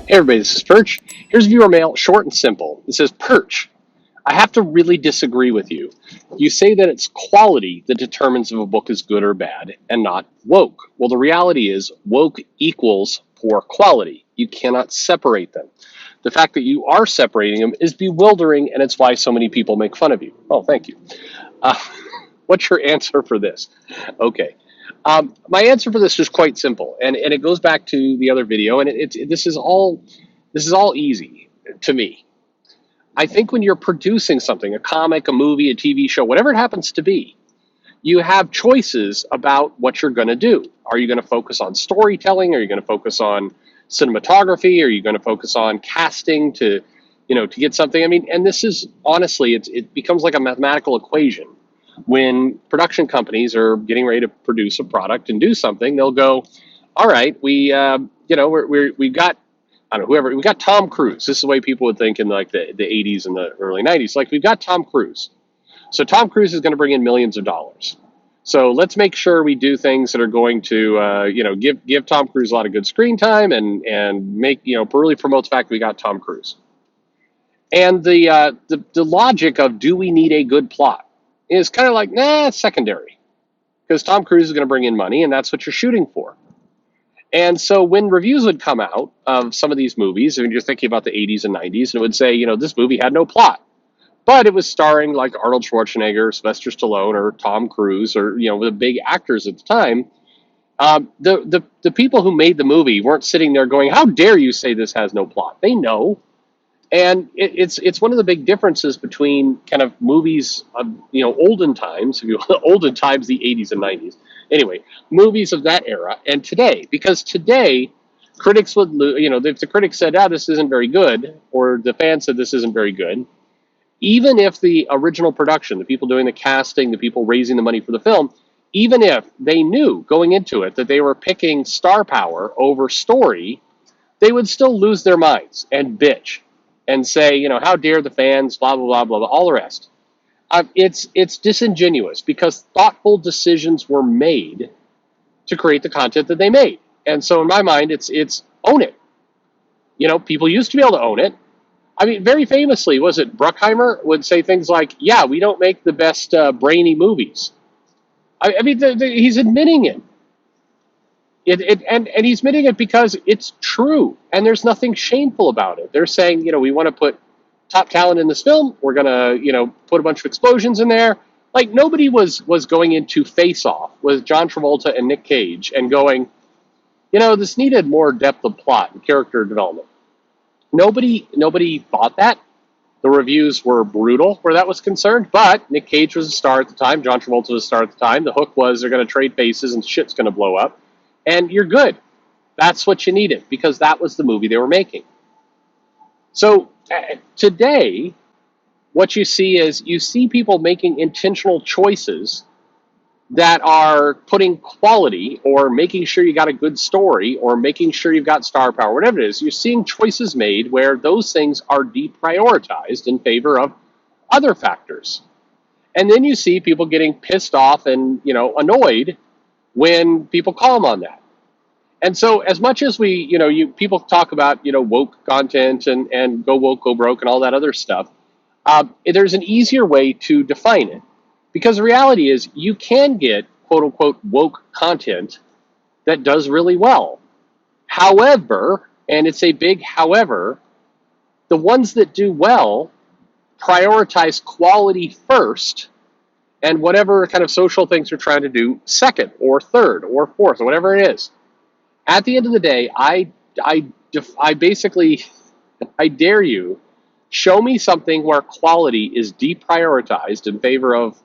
Hey everybody, this is Perch. Here's viewer mail, short and simple. It says, Perch, I have to really disagree with you. You say that it's quality that determines if a book is good or bad, and not woke. Well, the reality is woke equals poor quality. You cannot separate them. The fact that you are separating them is bewildering, and it's why so many people make fun of you. Oh, thank you. Uh, what's your answer for this? Okay. My answer for this is quite simple, and it goes back to the other video, and this is all easy to me. I think when you're producing something, a comic, a movie, a TV show, whatever it happens to be, you have choices about what you're going to do. Are you going to focus on storytelling? Are you going to focus on cinematography? Are you going to focus on casting to get something? I mean, and this is honestly, it becomes like a mathematical equation. When production companies are getting ready to produce a product and do something, they'll go, all right, we got, I don't know, whoever, we got Tom Cruise. This is the way people would think in like the 80s and the early 90s. Like, we've got Tom Cruise. So Tom Cruise is going to bring in millions of dollars. So let's make sure we do things that are going to, give Tom Cruise a lot of good screen time and make, really promote the fact that we got Tom Cruise. And the logic of, do we need a good plot, is kind of like, nah, it's secondary, because Tom Cruise is going to bring in money, and that's what you're shooting for. And so when reviews would come out of some of these movies, and you're thinking about the 80s and 90s, and it would say, this movie had no plot, but it was starring like Arnold Schwarzenegger, Sylvester Stallone, or Tom Cruise, or the big actors at the time. The people who made the movie weren't sitting there going, "How dare you say this has no plot?" They know. And it's one of the big differences between kind of movies of olden times, if you will, olden times, the 80s and 90s. Anyway, movies of that era and today, because today critics would, if the critics said, this isn't very good, or the fans said this isn't very good, even if the original production, the people doing the casting, the people raising the money for the film, even if they knew going into it that they were picking star power over story, they would still lose their minds and bitch and say, how dare the fans, blah, blah, blah, blah, blah, all the rest. It's disingenuous, because thoughtful decisions were made to create the content that they made. And so in my mind, it's own it. People used to be able to own it. I mean, very famously, was it Bruckheimer would say things like, yeah, we don't make the best brainy movies. I mean, he's admitting it. And he's admitting it because it's true, and there's nothing shameful about it. They're saying, we want to put top talent in this film. We're going to, put a bunch of explosions in there. Like, nobody was going into Face Off with John Travolta and Nick Cage and going, this needed more depth of plot and character development. Nobody thought that. The reviews were brutal where that was concerned, but Nick Cage was a star at the time. John Travolta was a star at the time. The hook was they're going to trade faces and shit's going to blow up. And you're good. That's what you needed, because that was the movie they were making. So today, what you see people making intentional choices that are putting quality, or making sure you got a good story, or making sure you've got star power, whatever it is. You're seeing choices made where those things are deprioritized in favor of other factors. And then you see people getting pissed off and annoyed when people call them on that. And so, as much as people talk about woke content and go woke, go broke, and all that other stuff, there's an easier way to define it, because the reality is you can get quote unquote woke content that does really well. However, and it's a big however, the ones that do well prioritize quality first, and whatever kind of social things they're trying to do second or third or fourth or whatever it is. At the end of the day, I basically, I dare you, show me something where quality is deprioritized in favor of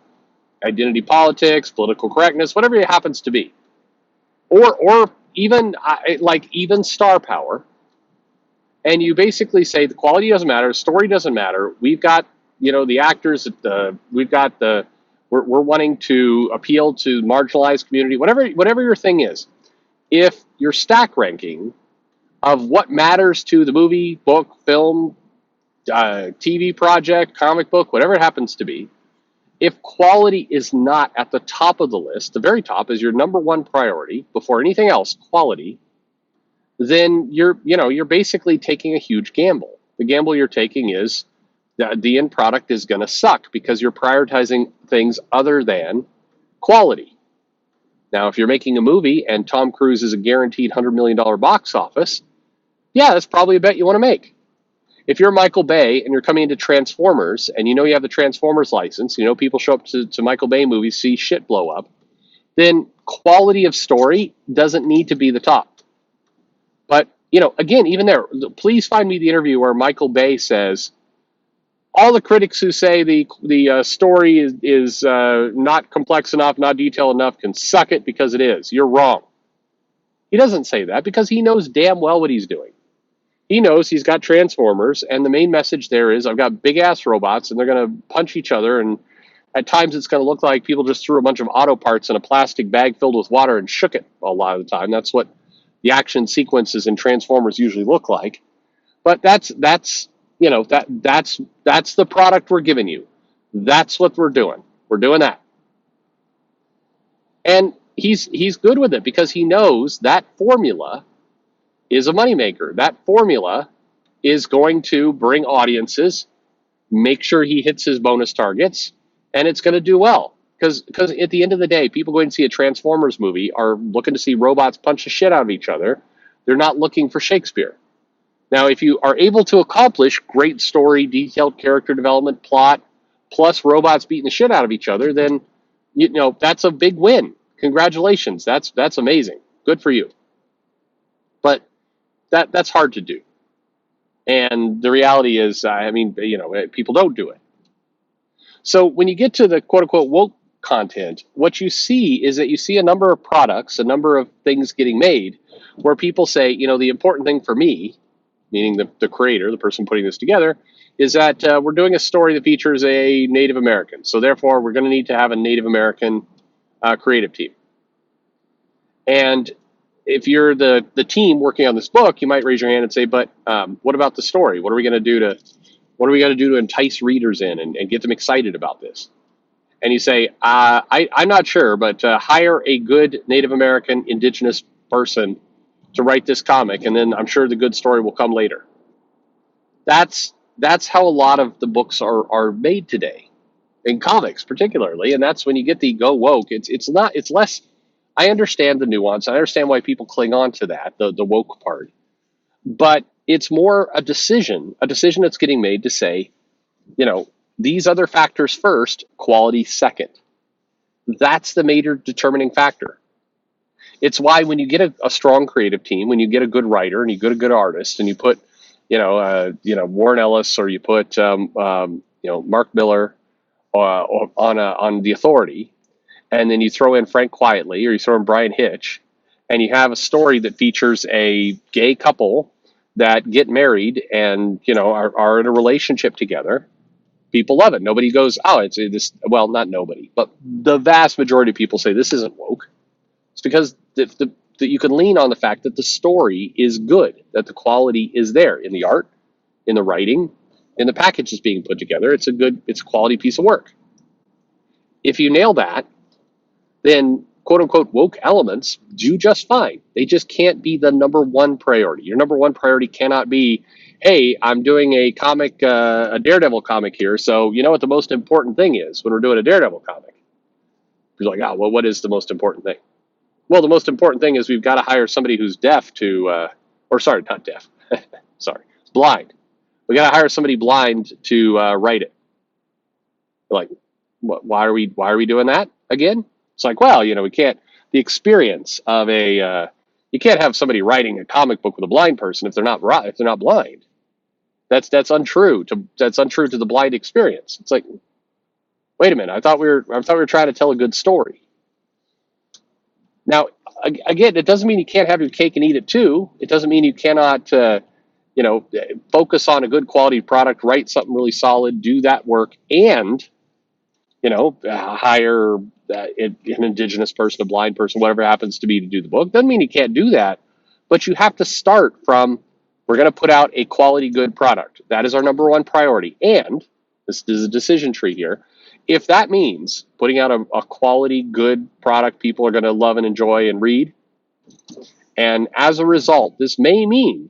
identity politics, political correctness, whatever it happens to be, or even even star power. And you basically say the quality doesn't matter, the story doesn't matter. We've got the actors, we're wanting to appeal to marginalized community, whatever your thing is. If your stack ranking of what matters to the movie, book, film, TV project, comic book, whatever it happens to be, if quality is not at the top of the list, the very top is your number one priority before anything else, quality, then you're basically taking a huge gamble. The gamble you're taking is that the end product is going to suck because you're prioritizing things other than quality. Now, if you're making a movie and Tom Cruise is a guaranteed $100 million box office, yeah, that's probably a bet you want to make. If you're Michael Bay and you're coming into Transformers and you know you have the Transformers license, you know people show up to Michael Bay movies, see shit blow up, then quality of story doesn't need to be the top. But, again, even there, please find me the interview where Michael Bay says, all the critics who say the story is not complex enough, not detailed enough, can suck it because it is. You're wrong. He doesn't say that because he knows damn well what he's doing. He knows he's got Transformers, and the main message there is I've got big-ass robots, and they're going to punch each other, and at times it's going to look like people just threw a bunch of auto parts in a plastic bag filled with water and shook it a lot of the time. That's what the action sequences in Transformers usually look like. But that's the product we're giving you. That's what we're doing. We're doing that. And he's good with it because he knows that formula is a moneymaker. That formula is going to bring audiences, make sure he hits his bonus targets, and it's going to do well. Because at the end of the day, people going to see a Transformers movie are looking to see robots punch the shit out of each other. They're not looking for Shakespeare. Now, if you are able to accomplish great story, detailed character development, plot, plus robots beating the shit out of each other, then that's a big win. Congratulations. That's amazing. Good for you. But that's hard to do. And the reality is, people don't do it. So when you get to the quote-unquote woke content, what you see is that you see a number of products, a number of things getting made where people say, the important thing for me, meaning the creator, the person putting this together, is that we're doing a story that features a Native American. So therefore, we're going to need to have a Native American creative team. And if you're the team working on this book, you might raise your hand and say, but what about the story? What are we going to do to entice readers in and get them excited about this? And you say, I'm not sure, but hire a good Native American indigenous person to write this comic, and then I'm sure the good story will come later. That's how a lot of the books are made today, in comics particularly, and that's when you get the go woke. It's less. I understand the nuance. I understand why people cling on to that, the woke part, but it's more a decision that's getting made to say, these other factors first, quality second. That's the major determining factor. It's why when you get a strong creative team, when you get a good writer and you get a good artist, and you put, Warren Ellis, or you put, Mark Miller on The Authority, and then you throw in Frank Quietly, or you throw in Brian Hitch, and you have a story that features a gay couple that get married and are in a relationship together. People love it. Nobody goes, oh, it's this. Well, not nobody, but the vast majority of people say this isn't woke. It's because that you can lean on the fact that the story is good, that the quality is there in the art, in the writing, in the packages being put together. It's a quality piece of work. If you nail that, then quote unquote woke elements do just fine. They just can't be the number one priority. Your number one priority cannot be, hey, I'm doing a comic, a Daredevil comic here. So you know what the most important thing is when we're doing a Daredevil comic? You're like, oh, well, what is the most important thing? Well, the most important thing is we've got to hire somebody who's deaf not deaf, blind. We got to hire somebody blind to write it. You're like, what? Why are we doing that again? It's like, well, we can't. The experience of you can't have somebody writing a comic book with a blind person if they're not blind. That's untrue to the blind experience. It's like, wait a minute, I thought we were trying to tell a good story. Now, again, it doesn't mean you can't have your cake and eat it too. It doesn't mean you cannot, focus on a good quality product, write something really solid, do that work, and hire an indigenous person, a blind person, whatever it happens to be, to do the book. Doesn't mean you can't do that, but you have to start from, we're going to put out a quality, good product. That is our number one priority. And this is a decision tree here. If that means putting out a quality, good product people are going to love and enjoy and read, And as a result, this may mean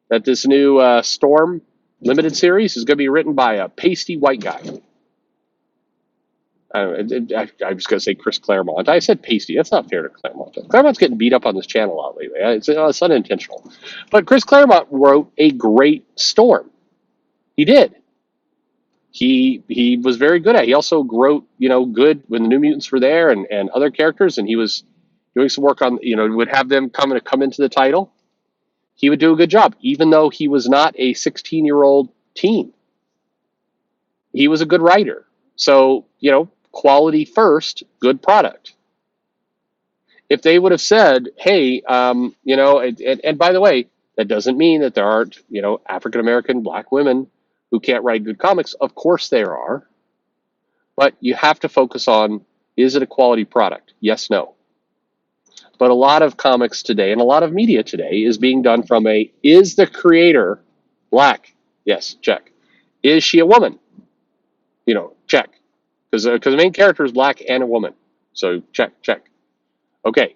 that this new Storm limited series is going to be written by a pasty white guy. I was going to say Chris Claremont. I said pasty. That's not fair to Claremont. Claremont's getting beat up on this channel a lot lately. It's unintentional. But Chris Claremont wrote a great Storm. He did. He was very good at it. He also wrote, good when the New Mutants were there and other characters, and he was doing some work on, would have them come into the title. He would do a good job, even though he was not a 16-year-old teen. He was a good writer. So, quality first, good product. If they would have said, hey, and by the way, that doesn't mean that there aren't, African-American black women who can't write good comics. Of course there are. But you have to focus on, is it a quality product? Yes, no. But a lot of comics today and a lot of media today is being done from is the creator black? Yes, check. Is she a woman? Check. Because the main character is black and a woman. So check. Okay.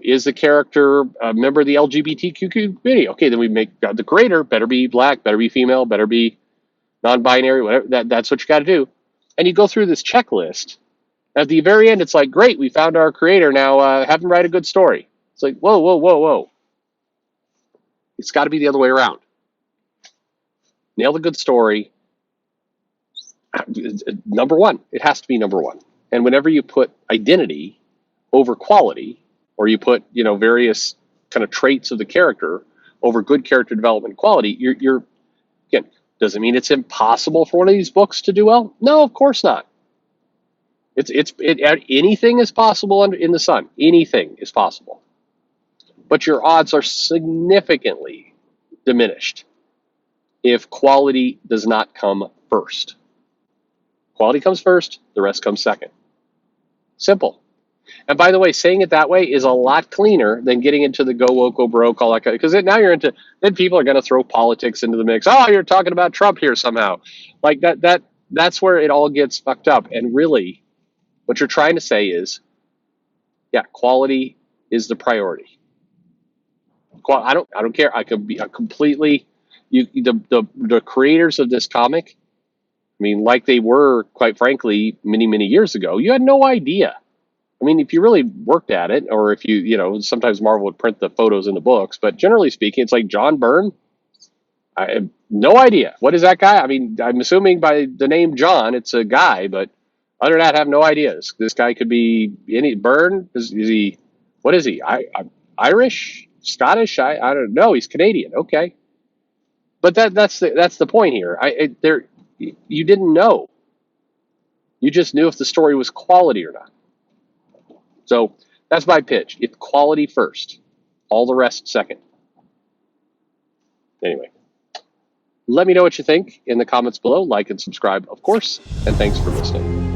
Is the character a member of the LGBTQ community? Okay, then we make the creator better be black, better be female, better be non-binary, whatever. That's what you got to do. And you go through this checklist. At the very end, it's like, great, we found our creator. Now have him write a good story. It's like, whoa. It's got to be the other way around. Nail the good story. Number one. It has to be number one. And whenever you put identity over quality, or you put, various kind of traits of the character over good character development quality, you're again, does it mean it's impossible for one of these books to do well? No, of course not. Anything is possible in the sun. Anything is possible. But your odds are significantly diminished if quality does not come first. Quality comes first, the rest comes second. Simple. And by the way, saying it that way is a lot cleaner than getting into the go woke, go broke, all that kind of, because now then people are going to throw politics into the mix. Oh, you're talking about Trump here somehow. Like that's where it all gets fucked up. And really, what you're trying to say is, quality is the priority. I don't care. I could be completely, the creators of this comic, I mean, like they were, quite frankly, many, many years ago, you had no idea. I mean, if you really worked at it, or if sometimes Marvel would print the photos in the books, but generally speaking, it's like John Byrne. I have no idea. What is that guy? I mean, I'm assuming by the name John, it's a guy, but other than that, I have no idea. This guy could be any Byrne. Is he? What is he? Irish, Scottish? I don't know. He's Canadian. Okay, but that's the point here. You didn't know. You just knew if the story was quality or not. So that's my pitch. It's quality first, all the rest second. Anyway, let me know what you think in the comments below. Like and subscribe, of course, and thanks for listening.